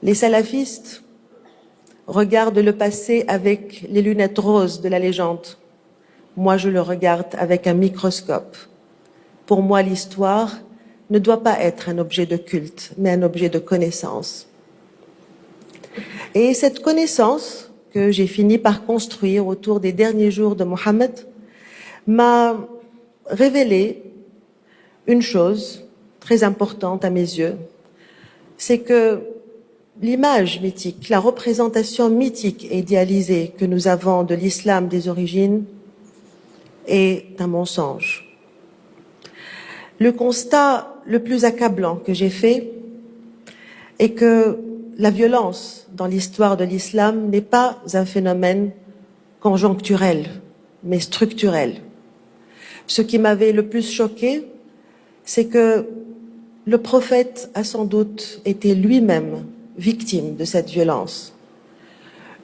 Les salafistes regardent le passé avec les lunettes roses de la légende. Moi, je le regarde avec un microscope. Pour moi, l'histoire ne doit pas être un objet de culte, mais un objet de connaissance. Et cette connaissance que j'ai fini par construire autour des derniers jours de Mohammed m'a révélé une chose très importante à mes yeux, c'est que l'image mythique, la représentation mythique et idéalisée que nous avons de l'islam des origines est un mensonge. Le constat le plus accablant que j'ai fait est que la violence dans l'histoire de l'islam n'est pas un phénomène conjoncturel, mais structurel. Ce qui m'avait le plus choqué, c'est que le prophète a sans doute été lui-même victime de cette violence.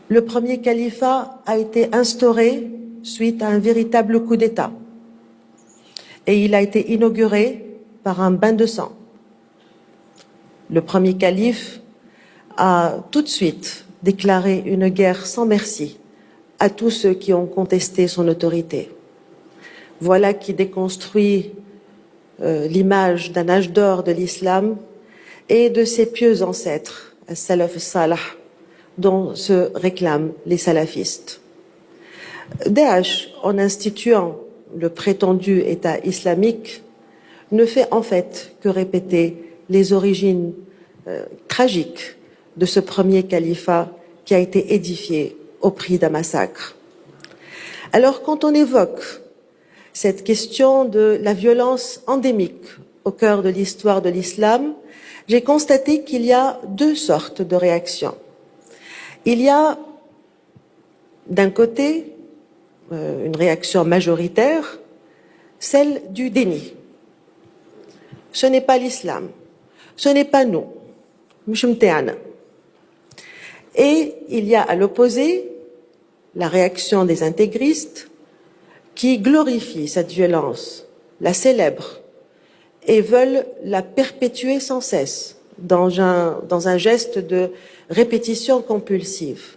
Le premier califat a été instauré suite à un véritable coup d'État. Et il a été inauguré par un bain de sang. Le premier calife a tout de suite déclaré une guerre sans merci à tous ceux qui ont contesté son autorité. Voilà qui déconstruit l'image d'un âge d'or de l'islam et de ses pieux ancêtres, as-salaf salah, dont se réclament les salafistes. Daesh, en instituant le prétendu État islamique, ne fait en fait que répéter les origines tragiques de ce premier califat qui a été édifié au prix d'un massacre. Alors quand on évoque cette question de la violence endémique au cœur de l'histoire de l'islam, j'ai constaté qu'il y a deux sortes de réactions. Il y a d'un côté une réaction majoritaire, celle du déni. Ce n'est pas l'islam, ce n'est pas nous, et il y a à l'opposé la réaction des intégristes qui glorifient cette violence, la célèbrent et veulent la perpétuer sans cesse dans un geste de répétition compulsive.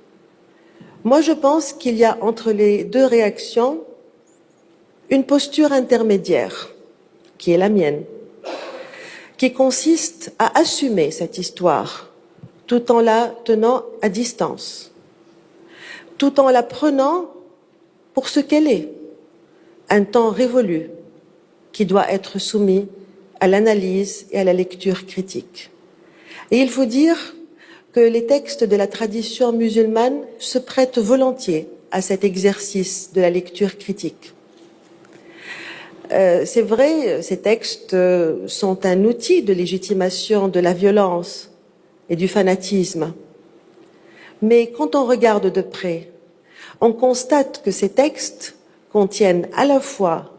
Moi, je pense qu'il y a entre les deux réactions une posture intermédiaire, qui est la mienne, qui consiste à assumer cette histoire tout en la tenant à distance, tout en la prenant pour ce qu'elle est, un temps révolu qui doit être soumis à l'analyse et à la lecture critique. Et il faut dire que les textes de la tradition musulmane se prêtent volontiers à cet exercice de la lecture critique. C'est vrai, ces textes sont un outil de légitimation de la violence et du fanatisme. Mais quand on regarde de près, on constate que ces textes contiennent à la fois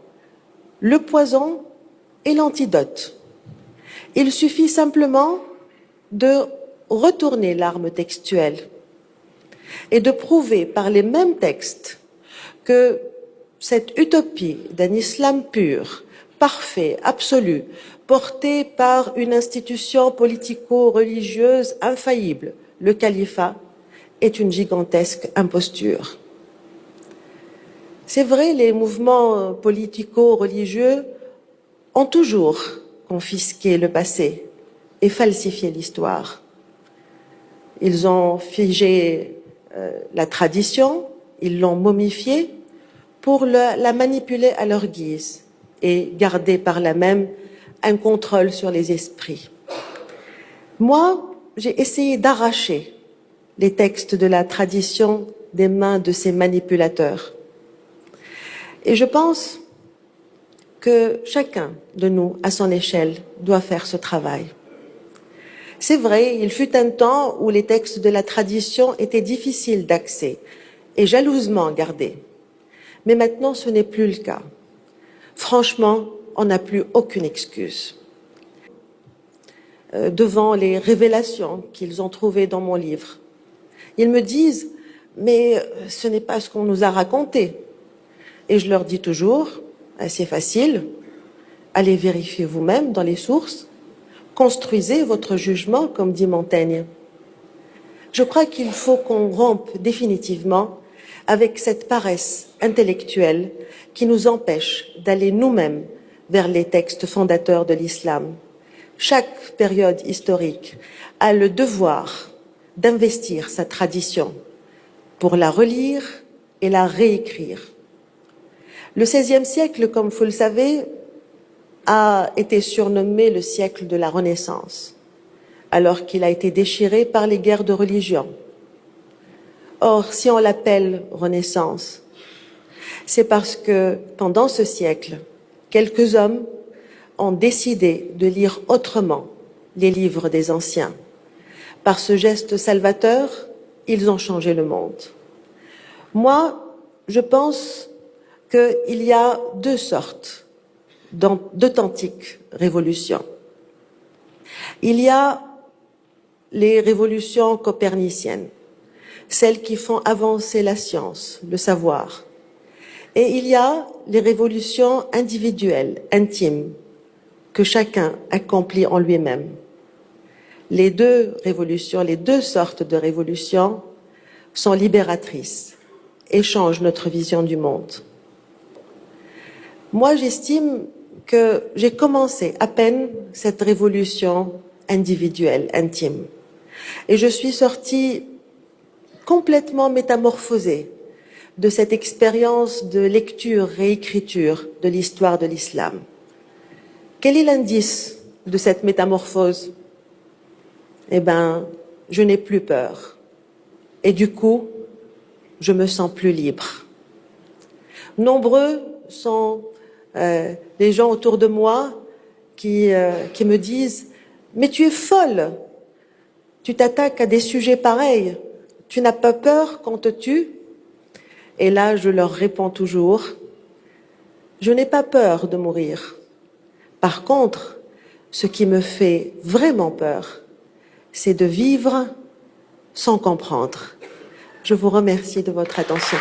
le poison et l'antidote. Il suffit simplement de retourner l'arme textuelle et de prouver par les mêmes textes que cette utopie d'un islam pur, parfait, absolu, porté par une institution politico-religieuse infaillible, le califat, est une gigantesque imposture. C'est vrai, les mouvements politico-religieux ont toujours confisqué le passé et falsifié l'histoire. Ils ont figé la tradition, ils l'ont momifiée pour la manipuler à leur guise et garder par là même un contrôle sur les esprits. Moi, j'ai essayé d'arracher les textes de la tradition des mains de ces manipulateurs. Et je pense que chacun de nous, à son échelle, doit faire ce travail. C'est vrai, il fut un temps où les textes de la tradition étaient difficiles d'accès et jalousement gardés. Mais maintenant, ce n'est plus le cas. Franchement, on n'a plus aucune excuse. Devant les révélations qu'ils ont trouvées dans mon livre, ils me disent « mais ce n'est pas ce qu'on nous a raconté ». Et je leur dis toujours « c'est facile, allez vérifier vous-même dans les sources, construisez votre jugement, comme dit Montaigne ». Je crois qu'il faut qu'on rompe définitivement avec cette paresse intellectuelle qui nous empêche d'aller nous-mêmes vers les textes fondateurs de l'islam. Chaque période historique a le devoir d'investir sa tradition pour la relire et la réécrire. Le XVIe siècle, comme vous le savez, a été surnommé le siècle de la Renaissance, alors qu'il a été déchiré par les guerres de religion. Or, si on l'appelle Renaissance, c'est parce que pendant ce siècle, quelques hommes ont décidé de lire autrement les livres des anciens. Par ce geste salvateur, ils ont changé le monde. Moi, je pense qu'il y a deux sortes d'authentiques révolutions. Il y a les révolutions coperniciennes, celles qui font avancer la science, le savoir. Et il y a les révolutions individuelles, intimes, que chacun accomplit en lui-même. Les deux révolutions, les deux sortes de révolutions sont libératrices et changent notre vision du monde. Moi, j'estime que j'ai commencé à peine cette révolution individuelle, intime. Et je suis sortie complètement métamorphosée de cette expérience de lecture, réécriture de l'histoire de l'islam. Quel est l'indice de cette métamorphose? Eh bien, je n'ai plus peur. Et du coup, je me sens plus libre. Nombreux sont les gens autour de moi qui me disent « Mais tu es folle, tu t'attaques à des sujets pareils, tu n'as pas peur qu'on te tue ?» Et là, je leur réponds toujours « Je n'ai pas peur de mourir. Par contre, ce qui me fait vraiment peur, c'est de vivre sans comprendre. » Je vous remercie de votre attention.